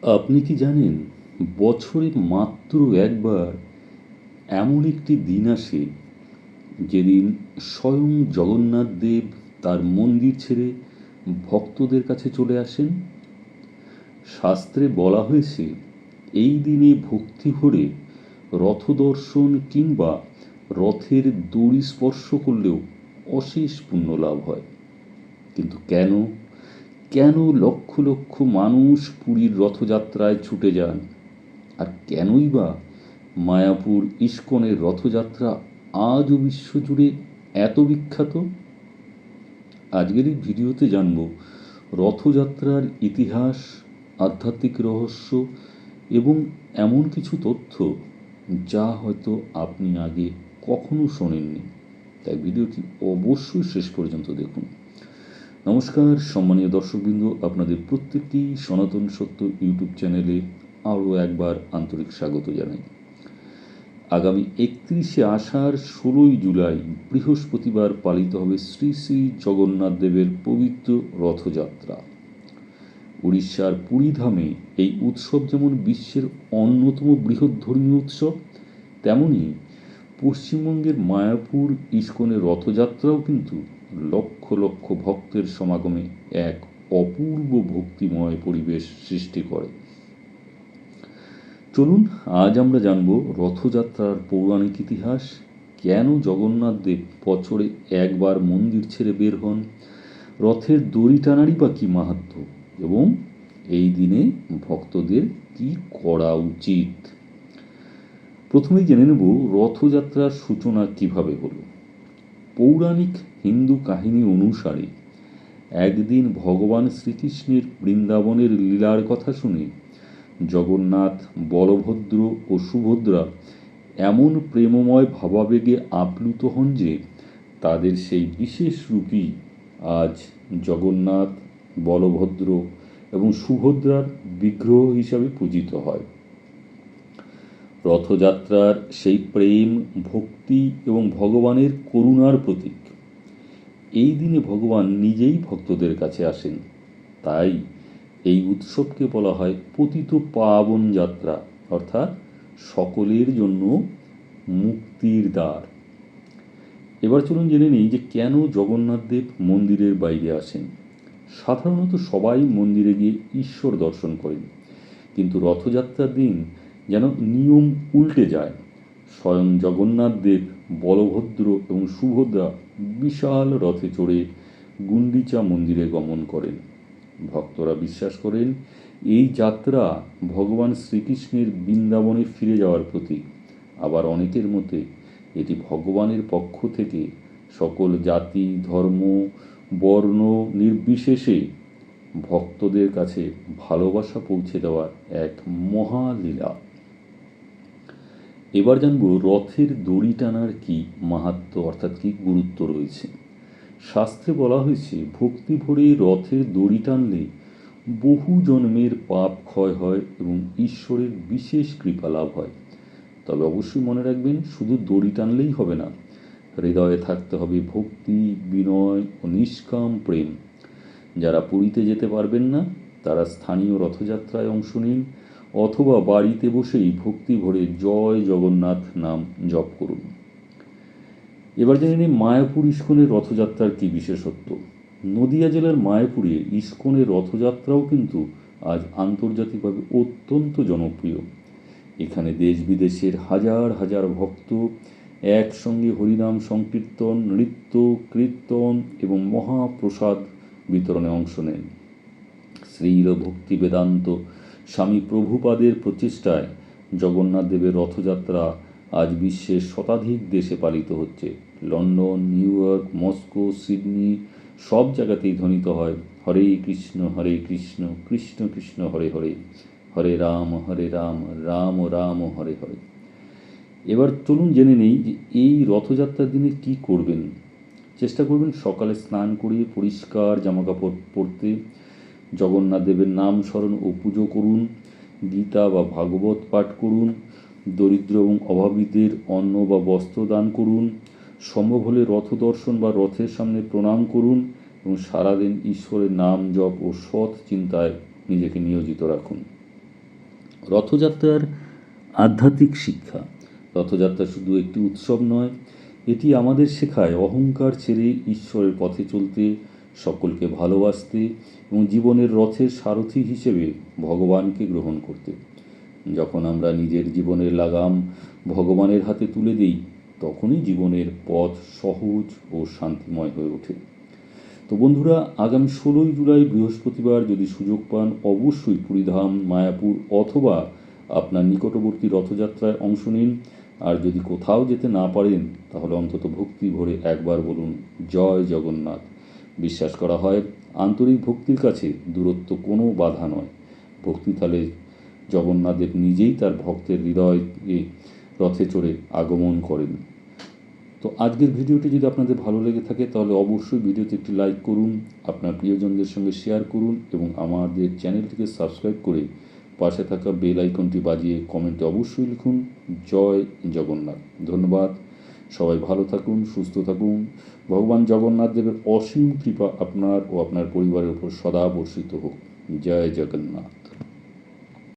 আপনি কি জানেন, বছরে মাত্র একবার এমন একটি দিন আসে যেদিন স্বয়ং জগন্নাথ দেব তার মন্দির ছেড়ে ভক্তদের কাছে চলে আসেন? শাস্ত্রে বলা হয়েছে এই দিনে ভক্তি ভরে রথ দর্শন কিংবা রথের দড়ি স্পর্শ করলেও অশেষ পুণ্য লাভ হয়। কিন্তু কেন কেন লক্ষ লক্ষ মানুষ পুরীর রথযাত্রায় ছুটে যান? আর কেনই বা মায়াপুর ইস্কনের রথযাত্রা আজও বিশ্বজুড়ে এত বিখ্যাত? আজকের এই ভিডিওতে জানব রথযাত্রার ইতিহাস, আধ্যাত্মিক রহস্য এবং এমন কিছু তথ্য যা হয়তো আপনি আগে কখনো শোনেননি। তাই ভিডিওটি অবশ্যই শেষ পর্যন্ত দেখুন। নমস্কার সম্মানীয় দর্শকবৃন্দ, আপনাদের প্রত্যেককেই সনাতন সত্য ইউটিউব চ্যানেলে আরও একবার আন্তরিক স্বাগত জানাই। আগামী 31শে আষাঢ় 16ই জুলাই বৃহস্পতিবার পালিত হবে শ্রী শ্রী জগন্নাথ দেবের পবিত্র রথযাত্রা। উড়িষ্যার পুরীধামে এই উৎসব যেমন বিশ্বের অন্যতম বৃহৎ ধর্মীয় উৎসব, তেমনি পশ্চিমবঙ্গের মায়াপুর ইস্কনের রথযাত্রাও কিন্তু লক্ষ লক্ষ ভক্তের সমাগমে এক অপূর্ব ভক্তিময় পরিবেশ সৃষ্টি করে। চলুন আজ আমরা জানব রথযাত্রার পৌরাণিক ইতিহাস, কেন জগন্নাথ দেব বছরে একবার মন্দির ছেড়ে বের হন, রথের দড়ি টানারই বা কী মাহাত্ম্য, এবং এই দিনে ভক্তদের কি করা উচিত। প্রথমেই জেনে নেব রথযাত্রার সূচনা কিভাবে হলো। পৌরাণিক হিন্দু কাহিনী অনুসারে একদিন ভগবান শ্রীকৃষ্ণের বৃন্দাবনের লীলার কথা শুনে জগন্নাথ, বলভদ্র ও সুভদ্রা এমন প্রেমময় ভাবাবেগে আপ্লুত হন যে তাদের সেই বিশেষ রূপই আজ জগন্নাথ, বলভদ্র এবং সুভদ্রার বিগ্রহ হিসাবে পূজিত হয়। রথযাত্রার সেই প্রেম, ভক্তি এবং ভগবানের করুণার প্রতীক। এই দিনে ভগবান নিজেই ভক্তদের কাছে আসেন, তাই এই উৎসবকে বলা হয় পতিত পাবন যাত্রা, অর্থাৎ সকলের জন্য মুক্তির দ্বার। এবার চলুন জেনে নিই যে কেন জগন্নাথ দেব মন্দিরের বাইরে আসেন। সাধারণত সবাই মন্দিরে গিয়ে ঈশ্বর দর্শন করেন, কিন্তু রথযাত্রার দিন যেন নিয়ম উল্টে যায়। স্বয়ং জগন্নাথ দেব, বলভদ্র এবং সুভদ্রা বিশাল রথে চড়ে গুন্ডিচা মন্দিরে গমন করেন। ভক্তরা বিশ্বাস করেন এই যাত্রা ভগবান শ্রীকৃষ্ণের বৃন্দাবনে ফিরে যাওয়ার প্রতীক। আবার অনেকের মতে এটি ভগবানের পক্ষ থেকে সকল জাতি, ধর্ম, বর্ণ নির্বিশেষে ভক্তদের কাছে ভালোবাসা পৌঁছে দেওয়ার এক মহালীলা। এবার জানব রথের দড়ি টানার কি মাহাত্ম্য, অর্থাৎ কি গুরুত্ব রয়েছে। শাস্ত্রে বলা হয়েছে ভক্তি ভরে রথের দড়ি টানলে বহু জন্মের পাপ ক্ষয় হয় এবং ঈশ্বরের বিশেষ কৃপা লাভ হয়। তবে অবশ্যই মনে রাখবেন, শুধু দড়ি টানলেই হবে না, হৃদয়ে থাকতে হবে ভক্তি, বিনয় ও নিষ্কাম প্রেম। যারা পুরীতে যেতে পারবেন না তারা স্থানীয় রথযাত্রায় অংশ নিন, অথবা বাড়িতে বসেই ভক্তি ভরে জয় জগন্নাথ নাম জপ করুন। এবার জেনে নিই মায়াপুর ইস্কনের রথযাত্রার কি বিশেষত্ব। নদিয়া জেলার মায়াপুরে ইস্কনের রথযাত্রাও কিন্তু আজ আন্তর্জাতিকভাবে অত্যন্ত জনপ্রিয়। এখানে দেশ বিদেশের হাজার হাজার ভক্ত একসঙ্গে হরিনাম সংকীর্তন, নৃত্য, কীর্তন এবং মহাপ্রসাদ বিতরণে অংশ নেন। শ্রীল ভক্তি বেদান্ত স্বামী প্রভুপাদের প্রচেষ্টায় জগন্নাথ দেবের রথযাত্রা আজ বিশ্বের শতাধিক দেশে পালিত হচ্ছে। London, new York, Moscow, Sydney সব জায়গাতেই ধ্বনিত হয় হরে কৃষ্ণ কৃষ্ণ কৃষ্ণ হরে হরে, হরে রাম রাম রাম হরে হরে। এবার চলুন জেনে নেই যে এই রথযাত্রার দিনে কি করবেন। চেষ্টা করবেন সকালে স্নান করিয়ে পরিষ্কার জামাকাপড় পরতে, জগন্নাথ দেবের নাম স্মরণ ও পুজো করুন, গীতা বা ভাগবত পাঠ করুন, দরিদ্র এবং অভাবীদের অন্ন বা বস্ত্র দান করুন, সম্ভব হলে রথ দর্শন বা রথের সামনে প্রণাম করুন এবং সারাদিন ঈশ্বরের নাম জপ ও সৎ চিন্তায় নিজেকে নিয়োজিত রাখুন। রথযাত্রার আধ্যাত্মিক শিক্ষা। রথযাত্রা শুধু একটি উৎসব নয়, এটি আমাদের শেখায় অহংকার ছেড়ে ঈশ্বরের পথে চলতে, সকলকে ভালোবাসতে এবং জীবনের রথের সারথি হিসেবে ভগবানকে গ্রহণ করতে। যখন আমরা নিজের জীবনের লাগাম ভগবানের হাতে তুলে দিই, তখনই জীবনের পথ সহজ ও শান্তিময় হয়ে ওঠে। তো বন্ধুরা, আগামী 16ই জুলাই বৃহস্পতিবার যদি সুযোগ পান, অবশ্যই পুরীধাম, মায়াপুর অথবা আপনার নিকটবর্তী রথযাত্রায় অংশ নিন। আর যদি কোথাও যেতে না পারেন, তাহলে অন্তত ভক্তি ভরে একবার বলুন জয় জগন্নাথ। বিশ্বাস করা হয়, আন্তরিক ভক্তির কাছে দূরত্ব কোনো বাধা নয়। ভক্তিতালে জগন্নাথদেব নিজেই তার ভক্তের হৃদয়ে রথে চড়ে আগমন করেন। তো আজকের ভিডিওটি যদি আপনাদের ভালো লেগে থাকে, তাহলে অবশ্যই ভিডিওতে একটি লাইক করুন, আপনার প্রিয়জনদের সঙ্গে শেয়ার করুন এবং আমাদের চ্যানেলটিকে সাবস্ক্রাইব করে পাশে থাকা বেল আইকনটি বাজিয়ে কমেন্টে অবশ্যই লিখুন জয় জগন্নাথ। ধন্যবাদ। সবাই ভালো থাকুন, সুস্থ থাকুন। ভগবান জগন্নাথ দেবের অসীম কৃপা আপনার ও আপনার পরিবারের উপর সদা বর্ষিত হোক। জয় জগন্নাথ।